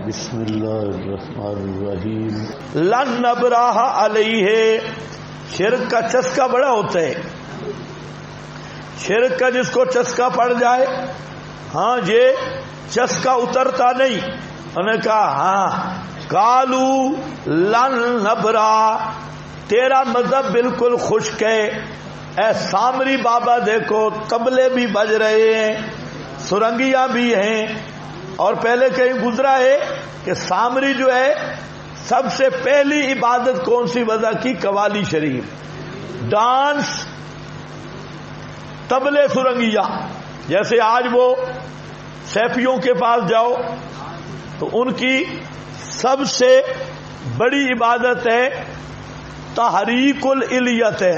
بسم اللہ الرحمن الرحیم. لن نبراہ علیہ، شرک کا چسکا بڑا ہوتا ہے. شرک کا جس کو چسکا پڑ جائے، ہاں یہ چسکا اترتا نہیں. انہوں نے کہا ہاں کالو لن نبرا، تیرا مذہب بالکل خشک ہے. اے سامری بابا دیکھو طبلے بھی بج رہے ہیں، سرنگیاں بھی ہیں، اور پہلے کہیں گزرا ہے کہ سامری جو ہے سب سے پہلی عبادت کون سی وضع کی؟ قوالی شریف، ڈانس، طبلے، سرنگیاں. جیسے آج وہ سیفیوں کے پاس جاؤ تو ان کی سب سے بڑی عبادت ہے تحریک الالیت ہے.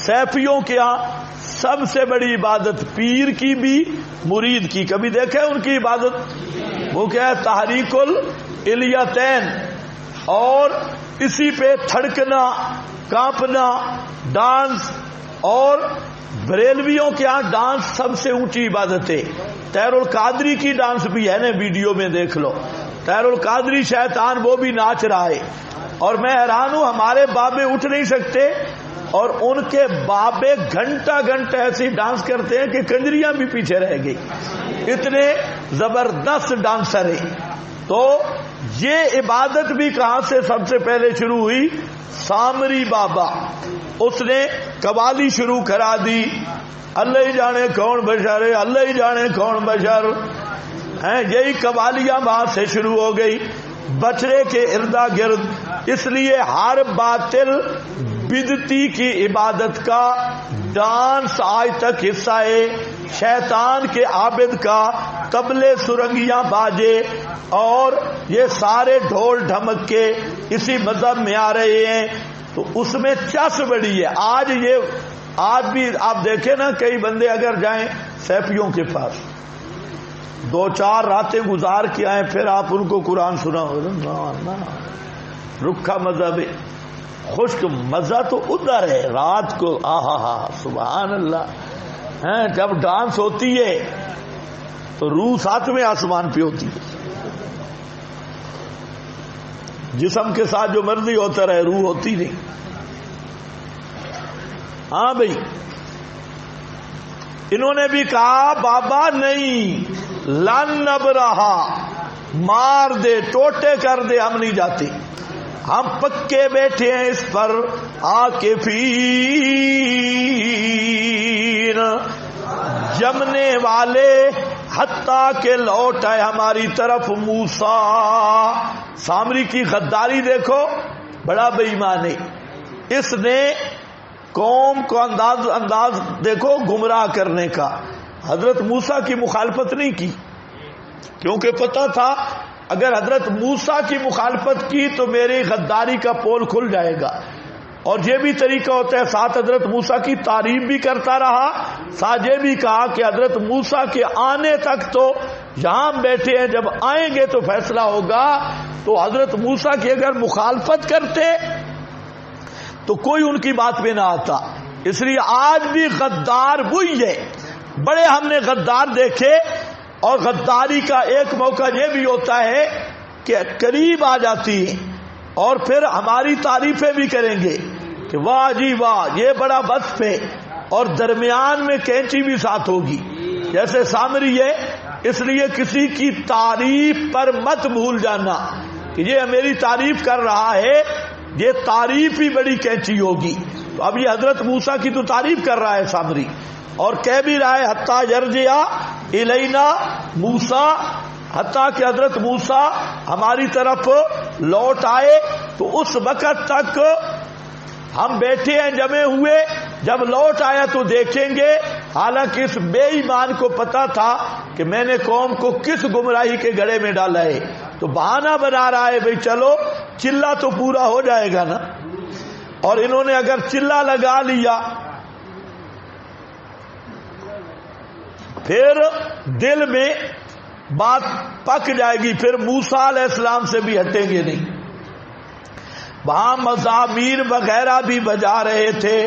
سیفیوں کے ہاں سب سے بڑی عبادت پیر کی بھی مرید کی. کبھی دیکھے ان کی عبادت؟ وہ کیا ہے؟ تحریک الالیتین. اور اسی پہ تھڑکنا، کانپنا، ڈانس. اور بریلویوں کے ہاں ڈانس سب سے اونچی عبادت ہے. طاہر القادری کی ڈانس بھی ہے نا، ویڈیو میں دیکھ لو. طاہر القادری شیطان وہ بھی ناچ رہا ہے. اور میں حیران ہوں، ہمارے بابے اٹھ نہیں سکتے اور ان کے بابے گھنٹہ گھنٹہ ایسی ڈانس کرتے ہیں کہ کنجریاں بھی پیچھے رہ گئی، اتنے زبردست ڈانسر ہیں. تو یہ عبادت بھی کہاں سے سب سے پہلے شروع ہوئی؟ سامری بابا. اس نے قوالی شروع کرا دی. اللہ ہی جانے کون بشر ہے، اللہ ہی جانے کون بشر ہیں. یہی قوالیاں وہاں سے شروع ہو گئی بچڑے کے اردا گرد. اس لیے ہر باطل بدتی کی عبادت کا ڈانس آج تک حصہ ہے. شیطان کے عابد کا طبلے، سرنگیاں باجے اور یہ سارے ڈھول ڈھمک کے اسی مذہب میں آ رہے ہیں. تو اس میں چس بڑی ہے. آج بھی آپ دیکھیں نا، کئی بندے اگر جائیں سیفیوں کے پاس 2-4 راتیں گزار کے آئیں، پھر آپ ان کو قرآن سناؤ، رکھا مذہب ہے. خشک مزہ تو ادھر ہے رات کو. آہا سبحان اللہ. جب ڈانس ہوتی ہے تو روح 7ویں آسمان پہ ہوتی ہے. جسم کے ساتھ جو مرضی ہوتا رہے، روح ہوتی نہیں. ہاں بھائی، انہوں نے بھی کہا بابا نہیں، لن نبرہا، مار دے، ٹوٹے کر دے، ہم نہیں جاتے. ہم پکے بیٹھے ہیں اس پر عاکفین، جمنے والے، حتیٰ کہ لوٹ آئے ہماری طرف موسیٰ. سامری کی غداری دیکھو، بڑا بے ایمان ہے. اس نے قوم کو انداز دیکھو گمراہ کرنے کا. حضرت موسیٰ کی مخالفت نہیں کی، کیونکہ پتہ تھا اگر حضرت موسیٰ کی مخالفت کی تو میری غداری کا پول کھل جائے گا. اور یہ بھی طریقہ ہوتا ہے، ساتھ حضرت موسیٰ کی تعریف بھی کرتا رہا، ساتھ یہ بھی کہا کہ حضرت موسیٰ کے آنے تک تو یہاں بیٹھے ہیں، جب آئیں گے تو فیصلہ ہوگا. تو حضرت موسیٰ کی اگر مخالفت کرتے تو کوئی ان کی بات پہ نہ آتا. اس لیے آج بھی غدار وہی ہے. بڑے ہم نے غدار دیکھے. اور غداری کا ایک موقع یہ بھی ہوتا ہے کہ قریب آ جاتی ہیں اور پھر ہماری تعریفیں بھی کریں گے کہ واہ جی واہ، یہ بڑا وصف ہے، اور درمیان میں کینچی بھی ساتھ ہوگی جیسے سامری ہے. اس لیے کسی کی تعریف پر مت بھول جانا کہ یہ میری تعریف کر رہا ہے، یہ تعریف ہی بڑی کینچی ہوگی. تو اب یہ حضرت موسیٰ کی تو تعریف کر رہا ہے سامری، اور کہہ بھی رہا ہے حتیٰ یرجع الینا موسیٰ، حتیٰ کہ حضرت موسیٰ ہماری طرف لوٹ آئے. تو اس وقت تک ہم بیٹھے ہیں جمے ہوئے، جب لوٹ آیا تو دیکھیں گے. حالانکہ اس بے ایمان کو پتا تھا کہ میں نے قوم کو کس گمراہی کے گڑھے میں ڈالا ہے. تو بہانہ بنا رہا ہے بھئی چلو چلہ تو پورا ہو جائے گا نا. اور انہوں نے اگر چلہ لگا لیا پھر دل میں بات پک جائے گی، پھر موسیٰ علیہ السلام سے بھی ہٹیں گے نہیں. وہاں مزامیر وغیرہ بھی بجا رہے تھے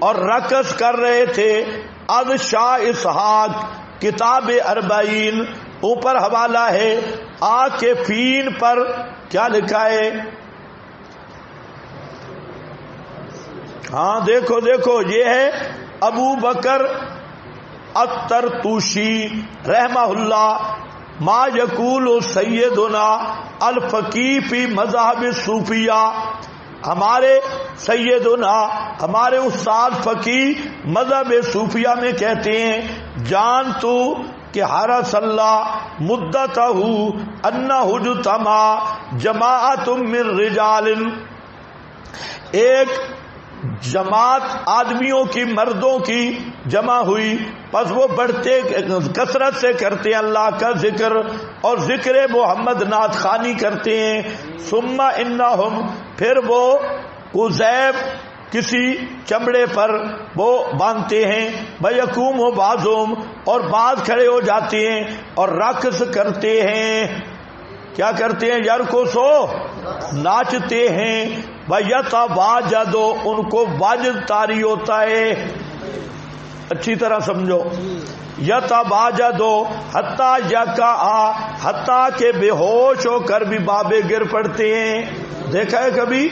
اور رقص کر رہے تھے. از شاہ اسحاق کتاب 40 اوپر حوالہ ہے آ کے فین پر کیا لکھا ہے؟ ہاں دیکھو دیکھو، یہ ہے ابو بکر الطرطوشی رحمہ اللہ، ما یقول سیدنا الفقی فی مذہب صوفیہ، ہمارے سیدنا ہمارے استاد فقی مذہب صوفیہ میں کہتے ہیں، جان تو کہ حرس اللہ مدتہ انہ اجتمع جماعت من رجال، ایک جماعت آدمیوں کی مردوں کی جمع ہوئی، پس وہ بڑھتے کثرت سے کرتے ہیں اللہ کا ذکر اور ذکر محمد نعت خوانی کرتے ہیں، ثم انہم، پھر وہ قذیب کسی چمڑے پر وہ باندھتے ہیں، بیقوم و بعضهم، اور بعض کھڑے ہو جاتے ہیں اور رقص کرتے ہیں، کیا کرتے ہیں؟ یرقصو، ناچتے ہیں، وَيَتَوَاجَدُ، ان کو واجد طاری ہوتا ہے، اچھی طرح سمجھو، یتواجد حتیٰ یقع، حتیٰ کہ بے ہوش ہو کر بھی بابے گر پڑتے ہیں۔ دیکھا ہے کبھی؟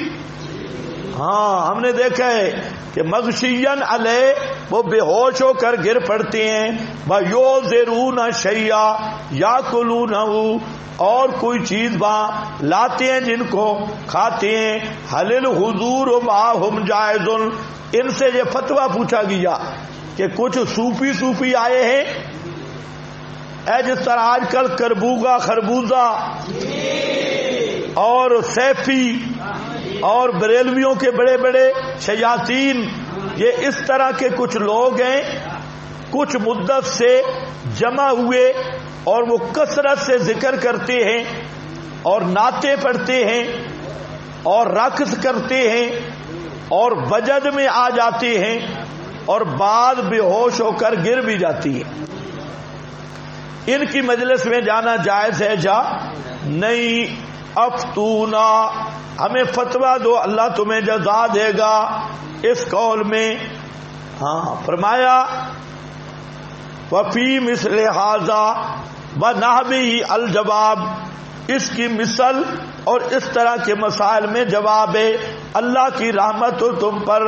ہاں ہم نے دیکھا ہے کہ مغشین علیہ، وہ بے ہوش ہو کر گر پڑتے ہیں، وَيُوزِرُونَ شَيْئًا يَأْكُلُونَهُ، اور کوئی چیز وہاں لاتے ہیں جن کو کھاتے ہیں، حل الحضور معهم جائز، ان سے یہ فتویٰ پوچھا گیا کہ کچھ صوفی آئے ہیں، اے جس طرح آج کل کربوگا خربوزہ اور سیفی اور بریلویوں کے بڑے بڑے شیاطین، یہ اس طرح کے کچھ لوگ ہیں، کچھ مدت سے جمع ہوئے اور وہ کثرت سے ذکر کرتے ہیں اور نعتیں پڑھتے ہیں اور رقص کرتے ہیں اور وجد میں آ جاتے ہیں اور بعد بے ہوش ہو کر گر بھی جاتی ہے۔ ان کی مجلس میں جانا جائز ہے جا نہیں؟ افتونا، ہمیں فتویٰ دو، اللہ تمہیں جزا دے گا اس قول میں۔ ہاں فرمایا وفی مثل ھذا ونحوہ الجواب، اس کی مثل اور اس طرح کے مسائل میں جواب ہے، اللہ کی رحمت ہو تم پر،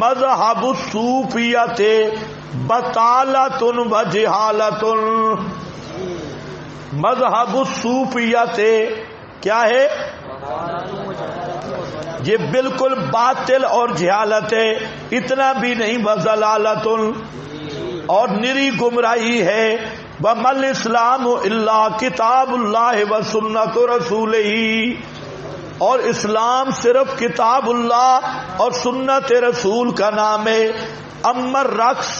مذہب الصوفیت بطالۃ و جہالۃ، مذہب الصوفیت کیا ہے؟ یہ بالکل باطل اور جہالت ہے، اتنا بھی نہیں، وضلالۃ، اور نری گمراہی ہے، ومل اسلام الا کتاب اللہ و سنت رسولہ، اور اسلام صرف کتاب اللہ اور سنت رسول کا نام ہے۔ امر رقص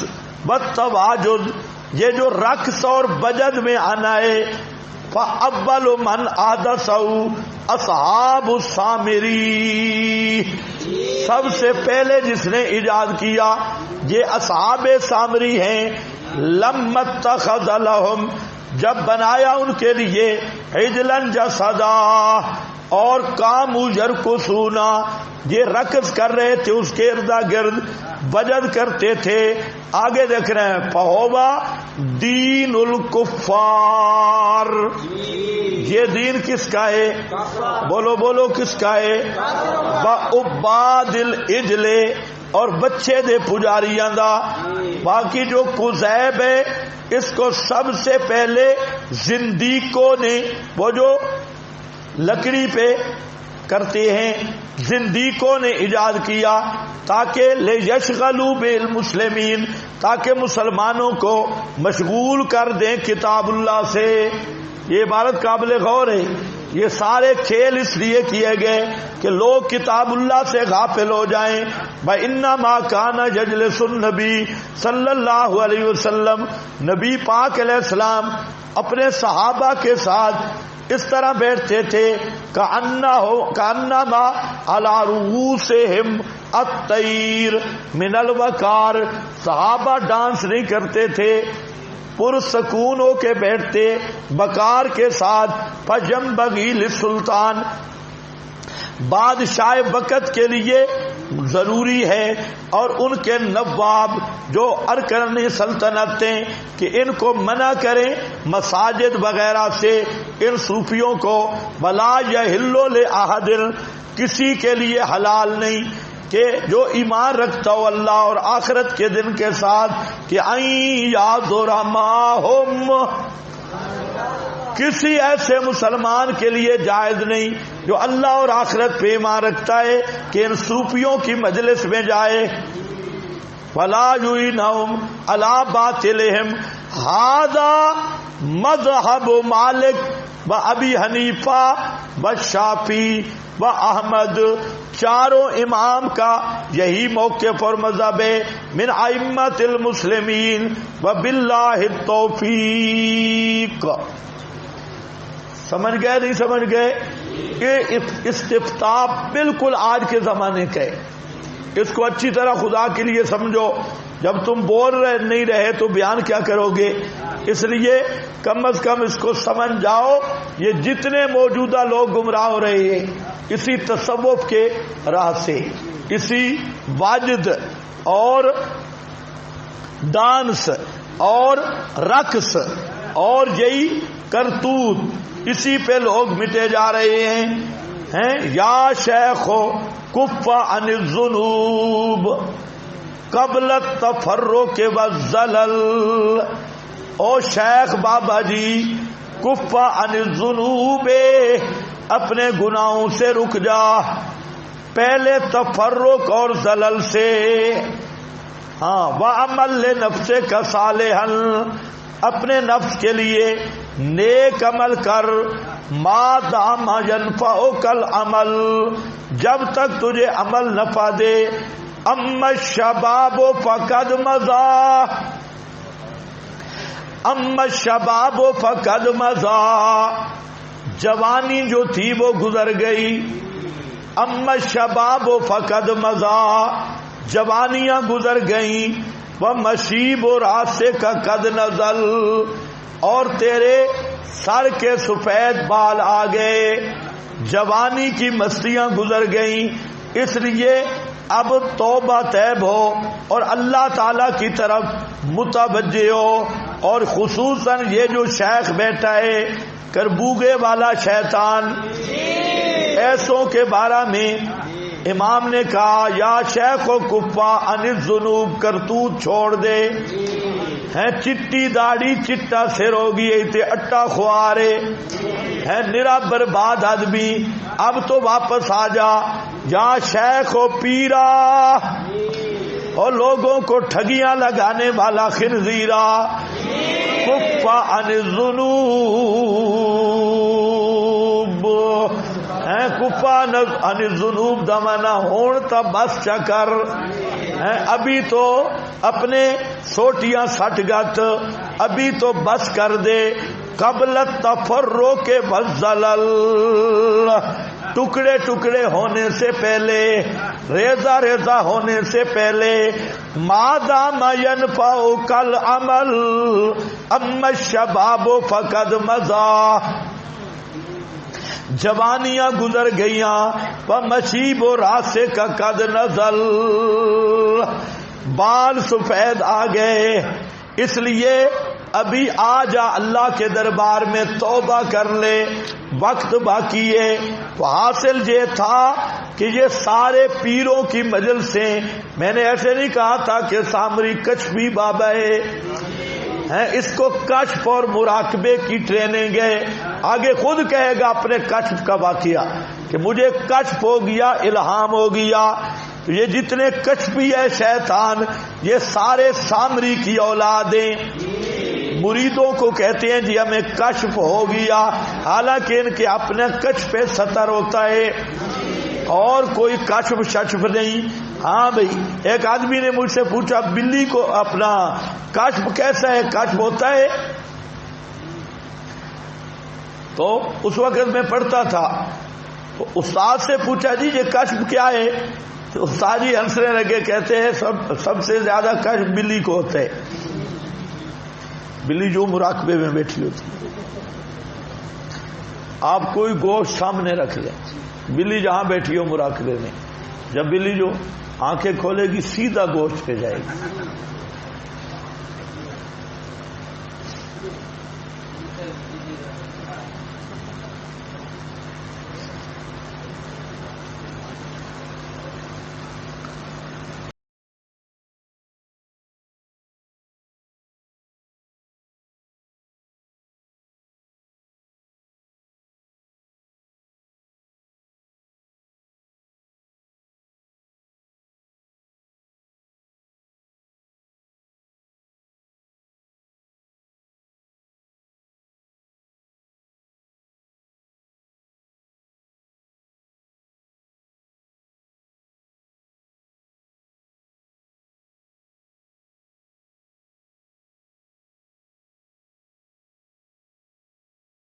والتواجد، یہ جو رقص اور بجد میں آنا ہے، فاول من احدثہ اصحاب السامری، سب سے پہلے جس نے ایجاد کیا یہ اصحاب سامری ہیں۔ لما اتخذ لهم، جب بنایا ان کے لیے، عجلا جسدا، اور کاموا یرقصون، یہ رقص کر رہے تھے اس کے اردا گرد، وجد کرتے تھے۔ آگے دیکھ رہے ہیں، فہوا دین الکفار، یہ دین کس کا ہے؟ بولو بولو کس کا ہے؟ وعباد العجل، اور بچے دے پجاریاں دا۔ باقی جو قذیب ہے اس کو سب سے پہلے زندیقوں نے، وہ جو لکڑی پہ کرتے ہیں، زندیقوں نے ایجاد کیا، تاکہ لیشغلوا بالمسلمین، تاکہ مسلمانوں کو مشغول کر دیں کتاب اللہ سے۔ یہ عبارت قابل غور ہے، یہ سارے کھیل اس لیے کیے گئے کہ لوگ کتاب اللہ سے غافل ہو جائیں۔ وَإِنَّمَا كَانَ يَجْلِسُ النَّبِيُّ صلی اللہ علیہ وسلم، نبی پاک علیہ السلام اپنے صحابہ کے ساتھ اس طرح بیٹھتے تھے، کَأَنَّمَا عَلَى رُؤُوسِهِمْ الطَّيْرُ مِنَ الْوَقَارِ، صحابہ ڈانس نہیں کرتے تھے، پرسکون ہو کے بیٹھتے وقار کے ساتھ۔ فَيَنبَغِي لِلسُّلطان، بادشاہ وقت کے لیے ضروری ہے اور ان کے نواب جو ارکان سلطنتیں کہ ان کو منع کریں مساجد وغیرہ سے ان صوفیوں کو، ولا یحل لأحد، کسی کے لیے حلال نہیں کہ جو ایمان رکھتا ہو اللہ اور آخرت کے دن کے ساتھ کہ یعذر معہم، کسی ایسے مسلمان کے لیے جائز نہیں جو اللہ اور آخرت پہ ایمان رکھتا ہے کہ ان صوفیوں کی مجلس میں جائے. ولا یعینہم علی باطلہم، ھذا مذہب مالک و ابی حنیفہ و شافعی و احمد، چاروں امام کا یہی موقف اور مذہب ہے. من ائمۃ المسلمین و باللہ التوفیق. سمجھ گئے نہیں سمجھ گئے؟ کہ استفتاء بالکل آج کے زمانے کا ہے. اس کو اچھی طرح خدا کے لیے سمجھو. جب تم بول رہے نہیں رہے تو بیان کیا کرو گے؟ اس لیے کم از کم اس کو سمجھ جاؤ. یہ جتنے موجودہ لوگ گمراہ ہو رہے ہیں اسی تصوف کے راہ سے، اسی واجد اور ڈانس اور رقص اور یہی کرتوت، اسی پہ لوگ مٹے جا رہے ہیں. یا شیخ کف عن الذنوب قبل التفرق والزلل، او شیخ بابا جی کف عن الذنوب، اپنے گناہوں سے رک جا پہلے تفرق اور زلل سے. ہاں وعمل لنفسک صالحا، اپنے نفس کے لیے نیک عمل کر. ما دام ینفعک العمل، جب تک تجھے عمل نفع دے. اما الشباب فقد مضى، اما الشباب فقد مضى، جوانی جو تھی وہ گزر گئی. اما الشباب فقد مضى، جوانیاں گزر گئیں. ومشیب راسے کا قد نزل، اور تیرے سر کے سفید بال آ گئے. جوانی کی مستیاں گزر گئیں. اس لیے اب توبہ طیب ہو اور اللہ تعالی کی طرف متوجہ ہو. اور خصوصاً یہ جو شیخ بیٹھا ہے کربوگے والا شیطان، ایسوں کے بارے میں امام نے کہا یا شیخ و کفا عن الذنوب، کرتوت چھوڑ دے. ہے چٹی داڑھی چٹا سر ہو گئی تے اٹا خوارے، ہے نرا برباد آدمی. اب تو واپس آ جا یا شیخ و پیرا، اور لوگوں کو ٹھگیاں لگانے والا خنزیرا. کفا عن الذنوب، کفا عن الذنوب دمانا ہون تا بس چکر. ابھی تو اپنے سوٹیاں سٹ گت، ابھی تو بس کر دے. قبل التفرق والزلل، ٹکڑے ٹکڑے ہونے سے پہلے، ریزہ ریزہ ہونے سے پہلے. ما دام ینفعک العمل اما الشباب فقد مضى، جوانیاں گزر گئیاں. ومشیب راسے کا قد نزل، بال سفید آ گئے. اس لیے ابھی آ جا اللہ کے دربار میں توبہ کر لے، وقت باقی ہے. تو حاصل یہ تھا کہ یہ سارے پیروں کی مجلسیں، میں نے ایسے نہیں کہا تھا کہ سامری کشفی بابا ہے، اس کو کشف اور مراقبے کی ٹریننگ ہے. آگے خود کہے گا اپنے کشف کا واقعہ کہ مجھے کشف ہو گیا، الہام ہو گیا. تو یہ جتنے کشفی ہے شیطان، یہ سارے سامری کی اولادیں. مریدوں کو کہتے ہیں جی ہمیں کشف ہو گیا، حالانکہ ان کے اپنے کشف ستر ہوتا ہے اور کوئی کشف ششف نہیں. ہاں بھائی، ایک آدمی نے مجھ سے پوچھا بلی کو اپنا کشف کیسا ہے؟ کشف ہوتا ہے؟ تو اس وقت میں پڑھتا تھا تو استاد سے پوچھا جی یہ کشف کیا ہے؟ تو استاد جی ہنسنے لگے، کہتے ہیں سب سے زیادہ کشف بلی کو ہوتا ہے، بلی جو مراقبے میں بیٹھی ہوتی. آپ کوئی گوشت سامنے رکھ لیں، بلی جہاں بیٹھی ہو مراقبے میں، جب بلی جو آنکھیں کھولے گی سیدھا گوشت پہ جائے گی،